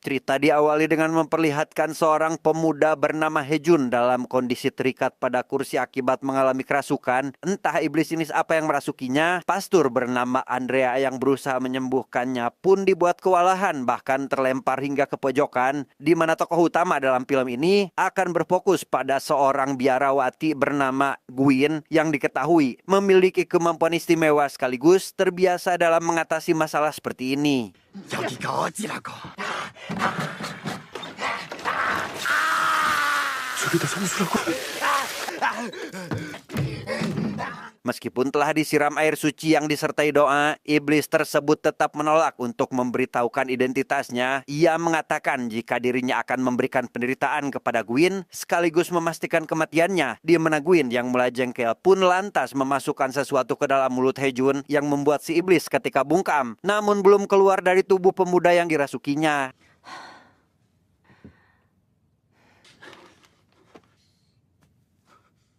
Cerita diawali dengan memperlihatkan seorang pemuda bernama Hejun dalam kondisi terikat pada kursi akibat mengalami kerasukan. Entah iblis ini apa yang merasukinya, pastor bernama Andrea yang berusaha menyembuhkannya pun dibuat kewalahan, bahkan terlempar hingga ke pojokan, di mana tokoh utama dalam film ini akan berfokus pada seorang biarawati bernama Gwyn yang diketahui memiliki kemampuan istimewa sekaligus terbiasa dalam mengatasi masalah seperti ini. 여기가 어디라고? 저기다 성수라고? Meskipun telah disiram air suci yang disertai doa, iblis tersebut tetap menolak untuk memberitahukan identitasnya. Ia mengatakan jika dirinya akan memberikan penderitaan kepada Gwyn sekaligus memastikan kematiannya, di mana Gwyn yang mulai jengkel pun lantas memasukkan sesuatu ke dalam mulut Hejun yang membuat si iblis ketika bungkam, namun belum keluar dari tubuh pemuda yang dirasukinya.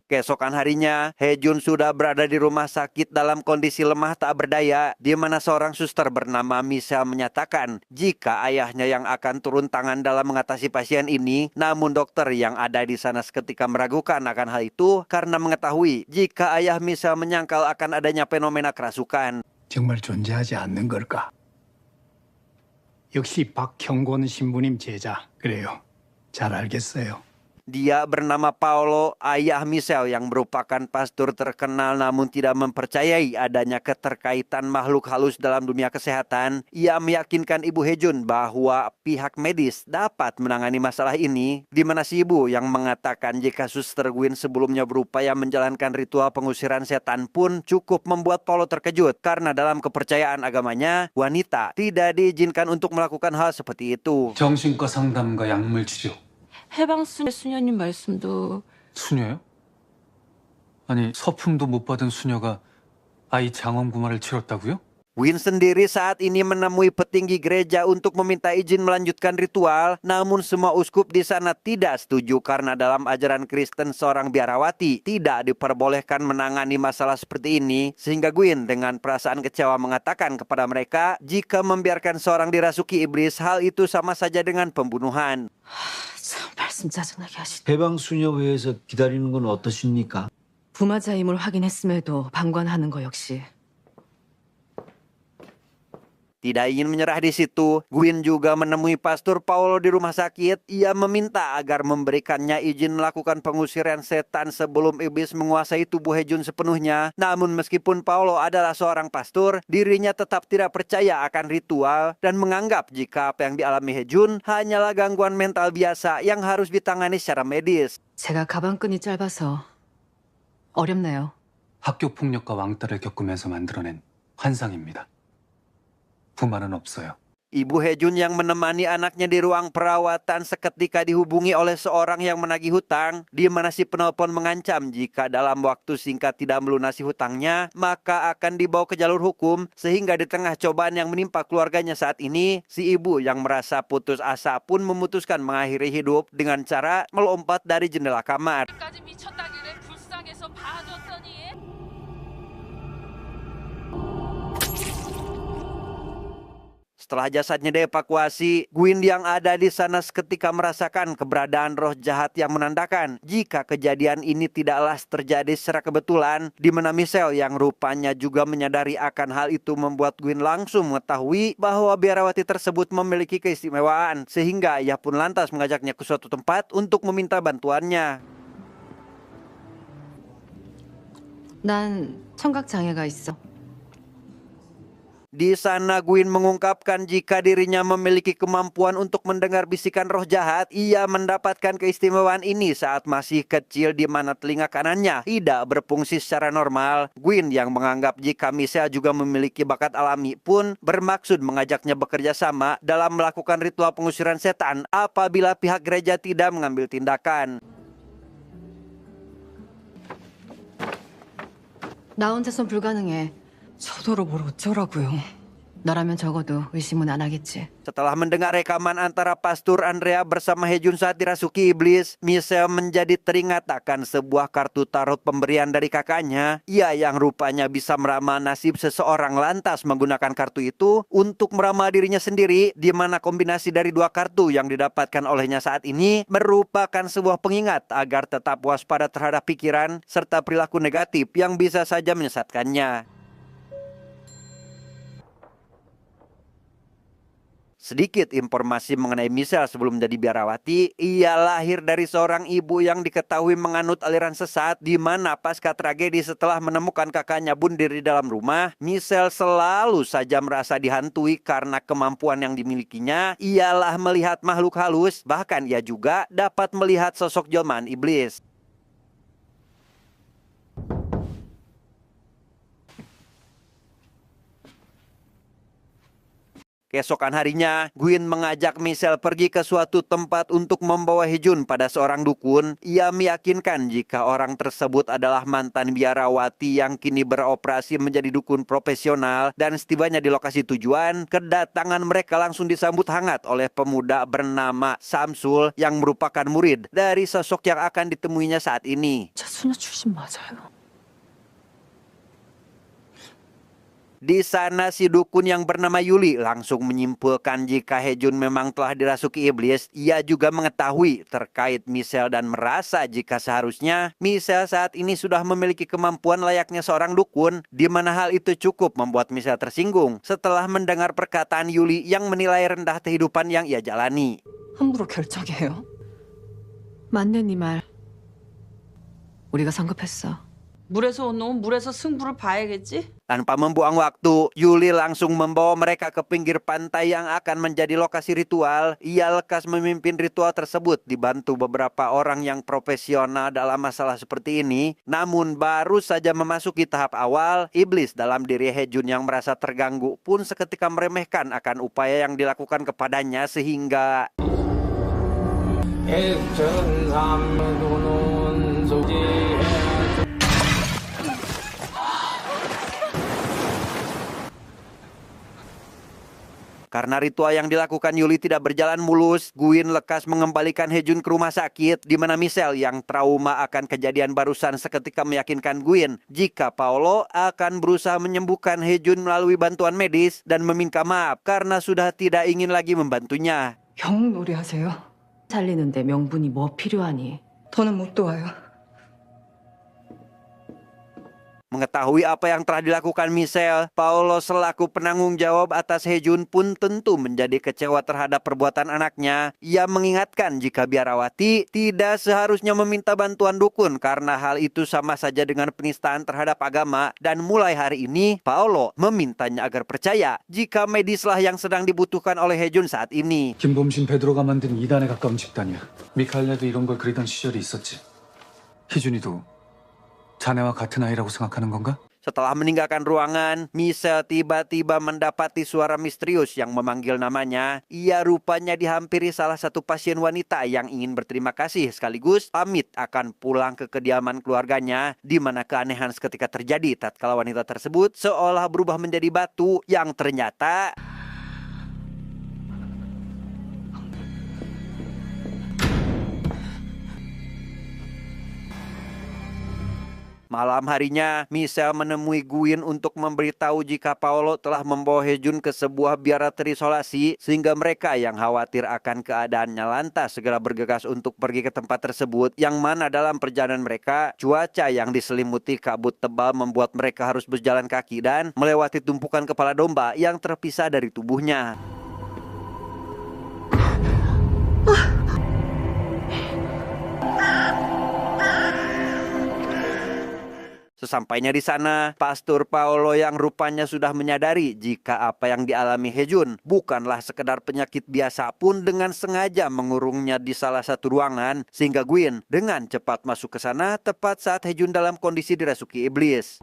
Keesokan harinya, Hejun sudah berada di rumah sakit dalam kondisi lemah tak berdaya, di mana seorang suster bernama Michelle menyatakan jika ayahnya yang akan turun tangan dalam mengatasi pasien ini, namun dokter yang ada di sana seketika meragukan akan hal itu karena mengetahui jika ayah Michelle menyangkal akan adanya fenomena kerasukan. 정말 존재하지 않는 걸까? 역시 박형곤 신부님 제자. 그래요. 잘 알겠어요. Dia bernama Paulo, ayah Michelle yang merupakan pastor terkenal namun tidak mempercayai adanya keterkaitan makhluk halus dalam dunia kesehatan. Ia meyakinkan Ibu Hejun bahwa pihak medis dapat menangani masalah ini, di mana si ibu yang mengatakan jika Suster Gwyn sebelumnya berupaya menjalankan ritual pengusiran setan pun cukup membuat Paulo terkejut karena dalam kepercayaan agamanya, wanita tidak diizinkan untuk melakukan hal seperti itu. 정신과 상담과 약물 치료. 해방수녀님 말씀도 수녀요? 아니 서품도 못 받은 수녀가 아이 장엄구마를 치렀다고요? Gwyn sendiri saat ini menemui petinggi gereja untuk meminta izin melanjutkan ritual, namun semua uskup di sana tidak setuju karena dalam ajaran Kristen seorang biarawati tidak diperbolehkan menangani masalah seperti ini, sehingga Gwyn dengan perasaan kecewa mengatakan kepada mereka jika membiarkan seorang dirasuki iblis, hal itu sama saja dengan pembunuhan. 참 말씀 짜증나게 하시네. 해방수녀회에서 기다리는 건 어떠십니까? 부마자임을 확인했음에도 방관하는 거 역시 Tidak ingin menyerah di situ, Gwyn juga menemui Pastor Paulo di rumah sakit. Ia meminta agar memberikannya izin melakukan pengusiran setan sebelum iblis menguasai tubuh Hejun sepenuhnya. Namun meskipun Paulo adalah seorang pastor, dirinya tetap tidak percaya akan ritual dan menganggap jika apa yang dialami Hejun hanyalah gangguan mental biasa yang harus ditangani secara medis. 제가 가방끈이 짧아서 어렵네요. 학교 폭력과 왕따를 겪으면서 만들어낸 환상입니다. 부만은 없어요. Ibu Hejun yang menemani anaknya di ruang perawatan seketika dihubungi oleh seorang yang menagih hutang, di mana si penelpon mengancam jika dalam waktu singkat tidak melunasi hutangnya, maka akan dibawa ke jalur hukum. Sehingga di tengah cobaan yang menimpa keluarganya saat ini, si ibu yang merasa putus asa pun memutuskan mengakhiri hidup dengan cara melompat dari jendela kamar. Setelah jasadnya dievakuasi, Gwyn yang ada di sana seketika merasakan keberadaan roh jahat yang menandakan jika kejadian ini tidaklah terjadi secara kebetulan, di mana Michelle yang rupanya juga menyadari akan hal itu membuat Gwyn langsung mengetahui bahwa biarawati tersebut memiliki keistimewaan, sehingga ia pun lantas mengajaknya ke suatu tempat untuk meminta bantuannya. 난 청각 장애가 있어. Di sana Gwyn mengungkapkan jika dirinya memiliki kemampuan untuk mendengar bisikan roh jahat. Ia mendapatkan keistimewaan ini saat masih kecil, di mana telinga kanannya tidak berfungsi secara normal. Gwyn yang menganggap jika Michelle juga memiliki bakat alami pun bermaksud mengajaknya bekerja sama dalam melakukan ritual pengusiran setan apabila pihak gereja tidak mengambil tindakan. 나 혼자선 불가능해. 저더러 뭘 어쩌라고요. 너라면 적어도 의심은 안 하겠지. Setelah mendengar rekaman antara Pastur Andrea bersama Hejun saat dirasuki iblis, Michelle menjadi teringat akan sebuah kartu tarot pemberian dari kakaknya. Ia yang rupanya bisa meramal nasib seseorang lantas menggunakan kartu itu untuk meramal dirinya sendiri, di mana kombinasi dari dua kartu yang didapatkan olehnya saat ini merupakan sebuah pengingat agar tetap waspada terhadap pikiran serta perilaku negatif yang bisa saja menyesatkannya. Sedikit informasi mengenai Michelle sebelum menjadi biarawati, ia lahir dari seorang ibu yang diketahui menganut aliran sesat, di mana pasca tragedi setelah menemukan kakaknya bunuh diri dalam rumah, Michelle selalu saja merasa dihantui karena kemampuan yang dimilikinya ialah melihat makhluk halus, bahkan ia juga dapat melihat sosok jelmaan iblis. Keesokan harinya, Gwyn mengajak Michelle pergi ke suatu tempat untuk membawa Hejun pada seorang dukun. Ia meyakinkan jika orang tersebut adalah mantan biarawati yang kini beroperasi menjadi dukun profesional, dan setibanya di lokasi tujuan, kedatangan mereka langsung disambut hangat oleh pemuda bernama Samsul yang merupakan murid dari sosok yang akan ditemuinya saat ini. 저 수녀 출신 맞아요. Di sana si dukun yang bernama Yuli langsung menyimpulkan jika Hejun memang telah dirasuki iblis. Ia juga mengetahui terkait Michelle dan merasa jika seharusnya Michelle saat ini sudah memiliki kemampuan layaknya seorang dukun, di mana hal itu cukup membuat Michelle tersinggung setelah mendengar perkataan Yuli yang menilai rendah kehidupan yang ia jalani. 함부로 결정해요? 맞네 네 말. 우리가 성급했어. 물에서 온 놈은 물에서 승부를 봐야겠지? Tanpa membuang waktu, Yuli langsung membawa mereka ke pinggir pantai yang akan menjadi lokasi ritual. Ia lekas memimpin ritual tersebut dibantu beberapa orang yang profesional dalam masalah seperti ini. Namun baru saja memasuki tahap awal, iblis dalam diri Hejun yang merasa terganggu pun seketika meremehkan akan upaya yang dilakukan kepadanya sehingga karena ritual yang dilakukan Yuli tidak berjalan mulus, Gwyn lekas mengembalikan Hejun ke rumah sakit, di mana Michelle yang trauma akan kejadian barusan seketika meyakinkan Gwyn jika Paolo akan berusaha menyembuhkan Hejun melalui bantuan medis dan meminta maaf karena sudah tidak ingin lagi membantunya. 영웅놀이 하세요? 살리는데 명분이 뭐 필요하니? 더는 못 도와요. Mengetahui apa yang telah dilakukan Michelle, Paolo selaku penanggung jawab atas Hejun pun tentu menjadi kecewa terhadap perbuatan anaknya. Ia mengingatkan jika biarawati tidak seharusnya meminta bantuan dukun karena hal itu sama saja dengan penistaan terhadap agama. Dan mulai hari ini, Paolo memintanya agar percaya jika medislah yang sedang dibutuhkan oleh Hejun saat ini. 김범신 베드로가 만든 이단에 가까운 집단이야. 미칼레도 이런 걸 그리던 시절이 있었지. 희준이도 자네와 같은 아이라고 생각하는 건가? Setelah meninggalkan ruangan, Michelle tiba-tiba mendapati suara misterius yang memanggil namanya. Ia rupanya dihampiri salah satu pasien wanita yang ingin berterima kasih sekaligus pamit akan pulang ke kediaman keluarganya, di mana keanehan seketika terjadi tatkala wanita tersebut seolah berubah menjadi batu yang ternyata malam harinya, Michelle menemui Gwyn untuk memberitahu jika Paolo telah membawa Hejun ke sebuah biara terisolasi, sehingga mereka yang khawatir akan keadaannya lantas segera bergegas untuk pergi ke tempat tersebut, yang mana dalam perjalanan mereka, cuaca yang diselimuti kabut tebal membuat mereka harus berjalan kaki dan melewati tumpukan kepala domba yang terpisah dari tubuhnya. Sesampainya di sana, Pastor Paolo yang rupanya sudah menyadari jika apa yang dialami Hejun bukanlah sekedar penyakit biasa pun dengan sengaja mengurungnya di salah satu ruangan, sehingga Gwyn dengan cepat masuk ke sana tepat saat Hejun dalam kondisi dirasuki iblis.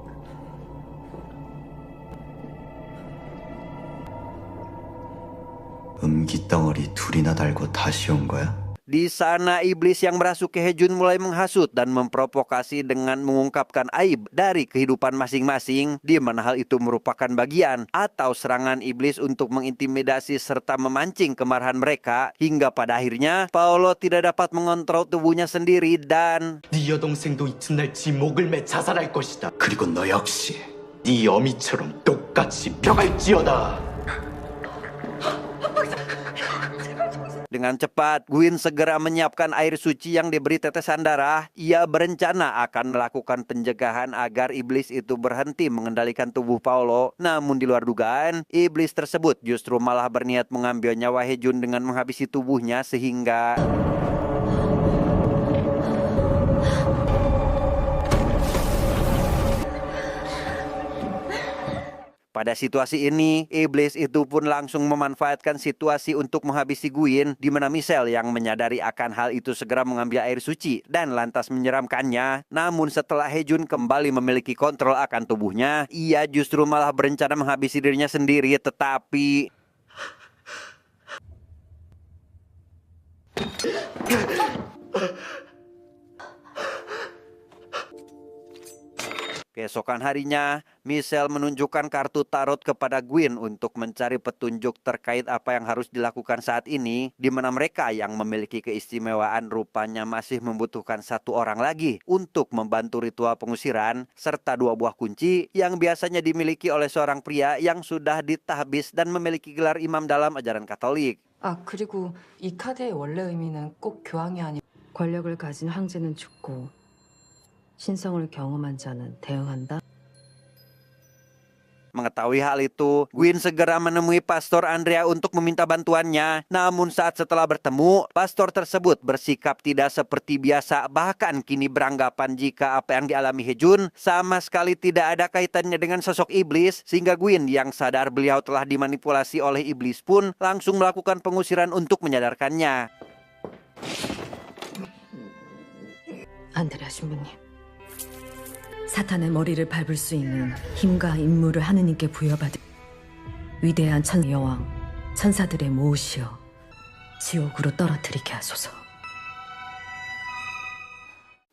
음기 덩어리 둘이나 달고 다시 온 거야? Di sana iblis yang merasuki Hejun mulai menghasut dan memprovokasi dengan mengungkapkan aib dari kehidupan masing-masing, di mana hal itu merupakan bagian atau serangan iblis untuk mengintimidasi serta memancing kemarahan mereka, hingga pada akhirnya Paolo tidak dapat mengontrol tubuhnya sendiri dan 네 여동생도 이튿날 지 목을 매 자살할 것이다. 그리고 너 역시 네 어미처럼 똑같이 벼갈지어다. dengan cepat Gwyn segera menyiapkan air suci yang diberi tetesan darah. Ia berencana akan melakukan pencegahan agar iblis itu berhenti mengendalikan tubuh Paolo. Namun di luar dugaan, iblis tersebut justru malah berniat mengambil nyawa Hejun dengan menghabisi tubuhnya sehingga pada situasi ini, iblis itu pun langsung memanfaatkan situasi untuk menghabisi Gwyn, di mana Michelle yang menyadari akan hal itu segera mengambil air suci dan lantas menyeramkannya. Namun setelah Hejun kembali memiliki kontrol akan tubuhnya, ia justru malah berencana menghabisi dirinya sendiri, tetapi keesokan harinya, Michelle menunjukkan kartu tarot kepada Gwyn untuk mencari petunjuk terkait apa yang harus dilakukan saat ini, di mana mereka yang memiliki keistimewaan rupanya masih membutuhkan satu orang lagi untuk membantu ritual pengusiran, serta 2 buah kunci yang biasanya dimiliki oleh seorang pria yang sudah ditahbis dan memiliki gelar imam dalam ajaran Katolik. 아, 그리고 이 카드의 원래 의미는 꼭 교황이 아니 권력을 가진 황제는 죽고 신성을 경험한 자는 대응한다. Mengetahui hal itu, Gwyn segera menemui Pastor Andrea untuk meminta bantuannya. Namun saat setelah bertemu, pastor tersebut bersikap tidak seperti biasa, bahkan kini beranggapan jika apa yang dialami Hejun sama sekali tidak ada kaitannya dengan sosok iblis, sehingga Gwyn yang sadar beliau telah dimanipulasi oleh iblis pun langsung melakukan pengusiran untuk menyadarkannya. 안드레아 신부님. 사탄의 머리를 밟을 수 있는 힘과 임무를 하느님께 부여받은 위대한 여왕, 천사들의 모으시어 지옥으로 떨어뜨리게 하소서.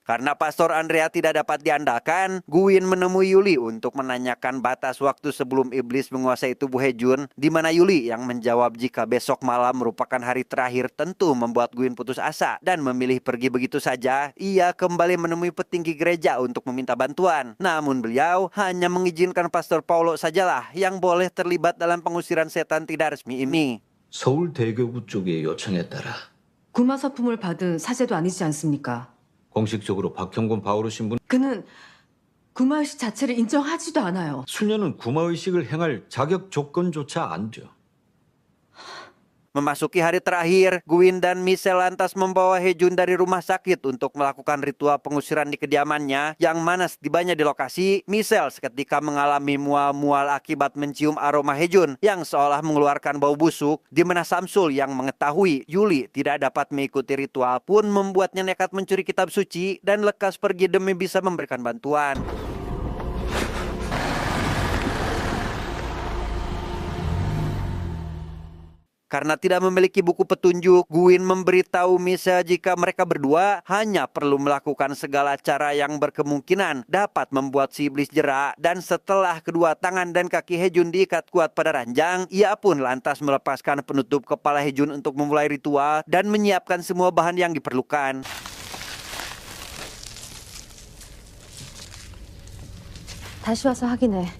Karena Pastor Andrea tidak dapat diandalkan, Gwyn menemui Yuli untuk menanyakan batas waktu sebelum iblis menguasai tubuh Hejun, di mana Yuli yang menjawab jika besok malam merupakan hari terakhir tentu membuat Gwyn putus asa dan memilih pergi begitu saja. Ia kembali menemui petinggi gereja untuk meminta bantuan. Namun beliau hanya mengizinkan Pastor Paolo sajalah yang boleh terlibat dalam pengusiran setan tidak resmi ini. 서울 대교구 쪽의 요청에 따라 구마사품을 받은 사제도 아니지 않습니까? 공식적으로 박형곤 바오로 신부는 그는 구마의식 자체를 인정하지도 않아요. 수녀는 구마의식을 행할 자격 조건조차 안 돼. Memasuki hari terakhir, Gwyn dan Michelle lantas membawa Hejun dari rumah sakit untuk melakukan ritual pengusiran di kediamannya, yang mana setibanya di lokasi, Michelle seketika mengalami mual-mual akibat mencium aroma Hejun yang seolah mengeluarkan bau busuk, di mana Samsul yang mengetahui Yuli tidak dapat mengikuti ritual pun membuatnya nekat mencuri kitab suci dan lekas pergi demi bisa memberikan bantuan. Karena tidak memiliki buku petunjuk, Gwyn memberitahu Michelle jika mereka berdua hanya perlu melakukan segala cara yang berkemungkinan dapat membuat si iblis jera. Dan setelah kedua tangan dan kaki Hejun diikat kuat pada ranjang, ia pun lantas melepaskan penutup kepala Hejun untuk memulai ritual dan menyiapkan semua bahan yang diperlukan. 다시 와서 확인해.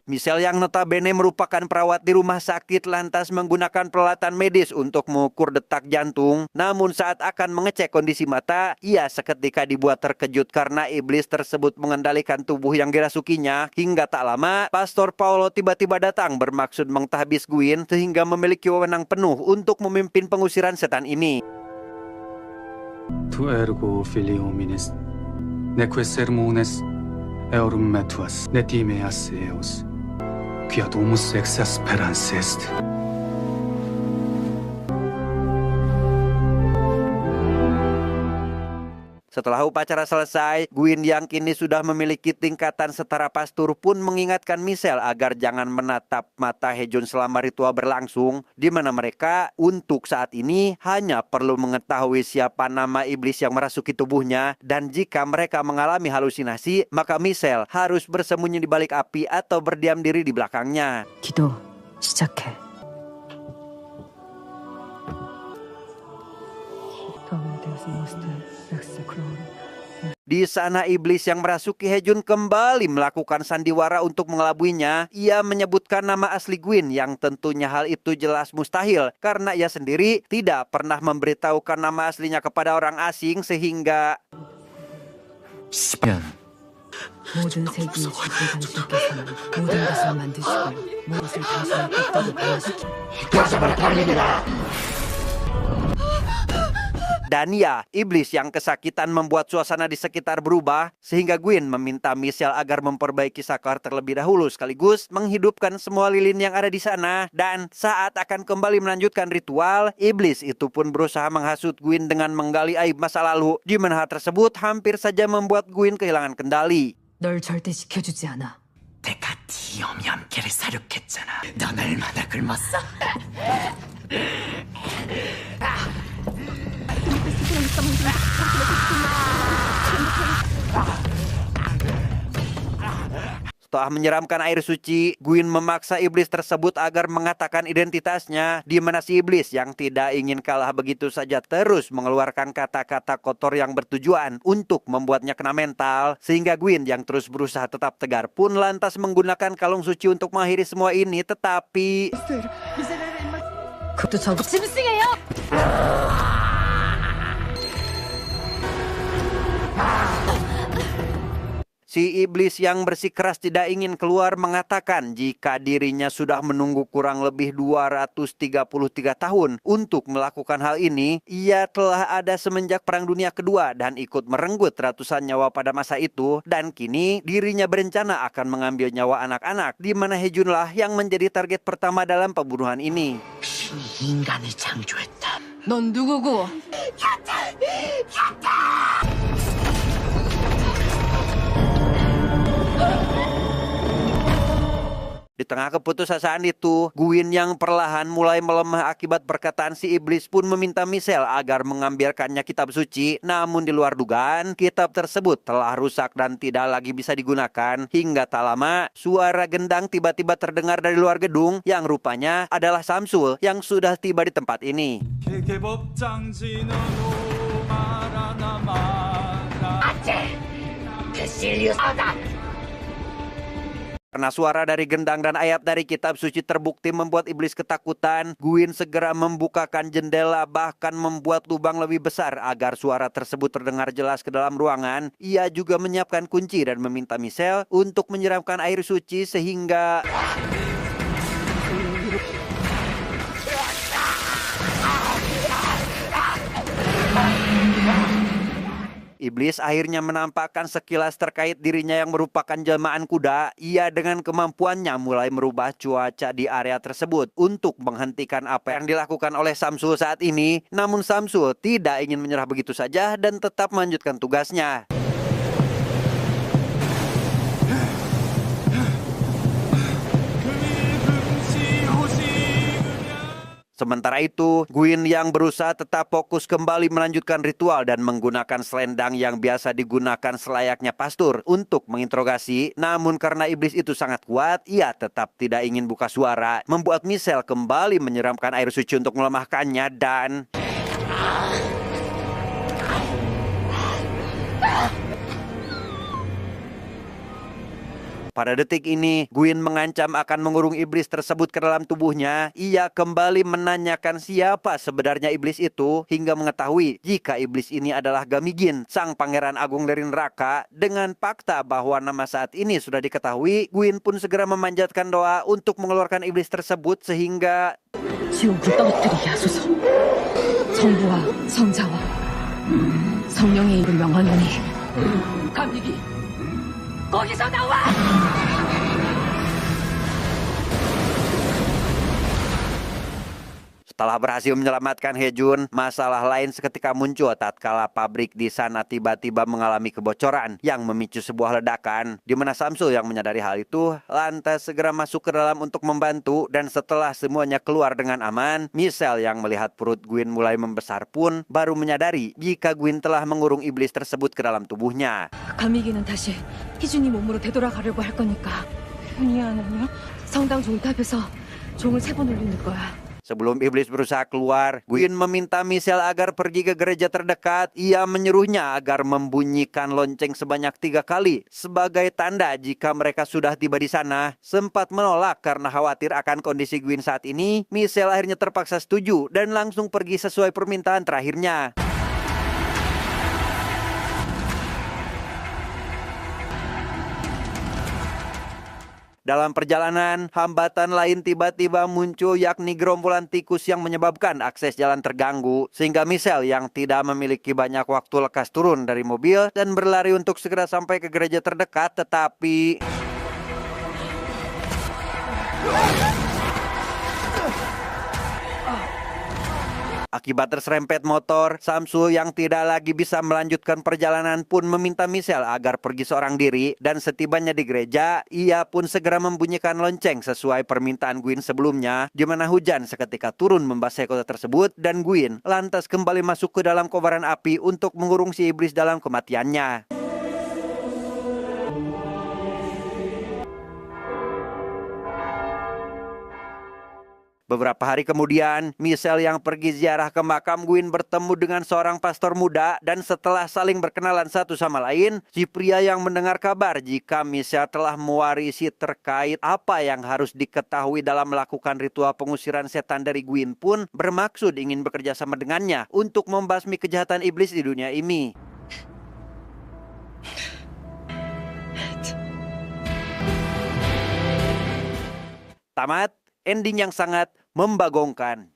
Michelle yang notabene merupakan perawat di rumah sakit lantas menggunakan peralatan medis untuk mengukur detak jantung. Namun saat akan mengecek kondisi mata, ia seketika dibuat terkejut karena iblis tersebut mengendalikan tubuh yang dirasukinya. Hingga tak lama, Pastor Paolo tiba-tiba datang bermaksud mentahbis Gwyn sehingga memiliki wewenang penuh untuk memimpin pengusiran setan ini. Tu ergo filii hominis, neque sermones eorum metuas, netimeas eos. Quia domus exa sperantia est. Setelah upacara selesai, Gwyn yang kini sudah memiliki tingkatan setara pastur pun mengingatkan Michelle agar jangan menatap mata Hejun selama ritual berlangsung, di mana mereka untuk saat ini hanya perlu mengetahui siapa nama iblis yang merasuki tubuhnya, dan jika mereka mengalami halusinasi, maka Michelle harus bersembunyi di balik api atau berdiam diri di belakangnya. 기도 시작해. Di sana iblis yang merasuki Hejun kembali melakukan sandiwara untuk mengelabuinya. Ia menyebutkan nama asli Gwyn yang tentunya hal itu jelas mustahil karena ia sendiri tidak pernah memberitahukan nama aslinya kepada orang asing sehingga 모든 세계의 주주 당신께서는 모든 것을 만드시고 무엇을 당신의 뜻대로 변화시키 dan ya, iblis yang kesakitan membuat suasana di sekitar berubah sehingga Gwyn meminta Michelle agar memperbaiki saklar terlebih dahulu sekaligus menghidupkan semua lilin yang ada di sana. Dan saat akan kembali melanjutkan ritual, iblis itu pun berusaha menghasut Gwyn dengan menggali aib masa lalu, di mana hal tersebut hampir saja membuat Gwyn kehilangan kendali. 널 절대 지켜주지 않아. 내가 네 어미 함께를 사륙했잖아. 넌 얼마나 굶었어? Setelah menyeramkan air suci, Gwyn memaksa iblis tersebut agar mengatakan identitasnya, di mana si iblis yang tidak ingin kalah begitu saja terus mengeluarkan kata-kata kotor yang bertujuan untuk membuatnya kena mental, sehingga Gwyn yang terus berusaha tetap tegar pun lantas menggunakan kalung suci untuk mengakhiri semua ini, tetapi 그것도 저거 짐승이에요. si iblis yang bersikeras tidak ingin keluar mengatakan jika dirinya sudah menunggu kurang lebih 233 tahun untuk melakukan hal ini. Ia telah ada semenjak Perang Dunia Kedua dan ikut merenggut ratusan nyawa pada masa itu, dan kini dirinya berencana akan mengambil nyawa anak-anak, di mana Hejunlah yang menjadi target pertama dalam pembunuhan ini. 인간을 창조했다. 넌 누구고? Di tengah keputusasaan itu, Gwyn yang perlahan mulai melemah akibat perkataan si iblis pun meminta Michelle agar mengambilkannya kitab suci. Namun di luar dugaan, kitab tersebut telah rusak dan tidak lagi bisa digunakan. Hingga tak lama, suara gendang tiba-tiba terdengar dari luar gedung yang rupanya adalah Samsul yang sudah tiba di tempat ini. Karena suara dari gendang dan ayat dari kitab suci terbukti membuat iblis ketakutan, Gwyn segera membukakan jendela, bahkan membuat lubang lebih besar agar suara tersebut terdengar jelas ke dalam ruangan. Ia juga menyiapkan kunci dan meminta Michelle untuk menyiramkan air suci sehingga iblis akhirnya menampakkan sekilas terkait dirinya yang merupakan jelmaan kuda. Ia dengan kemampuannya mulai merubah cuaca di area tersebut untuk menghentikan apa yang dilakukan oleh Samsul saat ini. Namun Samsul tidak ingin menyerah begitu saja dan tetap melanjutkan tugasnya. Sementara itu, Gwyn yang berusaha tetap fokus kembali melanjutkan ritual dan menggunakan selendang yang biasa digunakan selayaknya pastur untuk menginterogasi. Namun karena iblis itu sangat kuat, ia tetap tidak ingin buka suara, membuat Michelle kembali menyiramkan air suci untuk melemahkannya dan pada detik ini, Gwyn mengancam akan mengurung iblis tersebut ke dalam tubuhnya. Ia kembali menanyakan siapa sebenarnya iblis itu, hingga mengetahui jika iblis ini adalah Gamigin, sang pangeran agung dari neraka. Dengan fakta bahwa nama saat ini sudah diketahui, Gwyn pun segera memanjatkan doa untuk mengeluarkan iblis tersebut sehingga 지옥을 떨어뜨리게 하소서. 성부와 성자와 성령의 이름 명하노니 감리기 거기서 나와! Setelah berhasil menyelamatkan Hejun, masalah lain seketika muncul tatkala pabrik di sana tiba-tiba mengalami kebocoran yang memicu sebuah ledakan, di mana Samsul yang menyadari hal itu lantas segera masuk ke dalam untuk membantu, dan setelah semuanya keluar dengan aman, Michelle yang melihat perut Gwyn mulai membesar pun baru menyadari jika Gwyn telah mengurung iblis tersebut ke dalam tubuhnya. 감이기는 다시 희준이 몸으로 되돌아가려고 할 거니까 훈이 안 오면 성당 종이 앞에서 종을 3번 울리는 거야. Sebelum iblis berusaha keluar, Gwyn meminta Michelle agar pergi ke gereja terdekat. Ia menyuruhnya agar membunyikan lonceng sebanyak 3 kali sebagai tanda jika mereka sudah tiba di sana. Sempat menolak karena khawatir akan kondisi Gwyn saat ini, Michelle akhirnya terpaksa setuju dan langsung pergi sesuai permintaan terakhirnya. Dalam perjalanan, hambatan lain tiba-tiba muncul, yakni gerombolan tikus yang menyebabkan akses jalan terganggu, sehingga Michelle yang tidak memiliki banyak waktu lekas turun dari mobil dan berlari untuk segera sampai ke gereja terdekat, tetapi akibat terserempet motor, Samsul yang tidak lagi bisa melanjutkan perjalanan pun meminta Michelle agar pergi seorang diri, dan setibanya di gereja, ia pun segera membunyikan lonceng sesuai permintaan Gwyn sebelumnya, di mana hujan seketika turun membasahi kota tersebut, dan Gwyn lantas kembali masuk ke dalam kobaran api untuk mengurung si iblis dalam kematiannya. Beberapa hari kemudian, Michelle yang pergi ziarah ke makam Gwyn bertemu dengan seorang pastor muda, dan setelah saling berkenalan satu sama lain, si pria yang mendengar kabar jika Michelle telah mewarisi terkait apa yang harus diketahui dalam melakukan ritual pengusiran setan dari Gwyn pun bermaksud ingin bekerja sama dengannya untuk membasmi kejahatan iblis di dunia ini. Tamat, ending yang sangat membagongkan.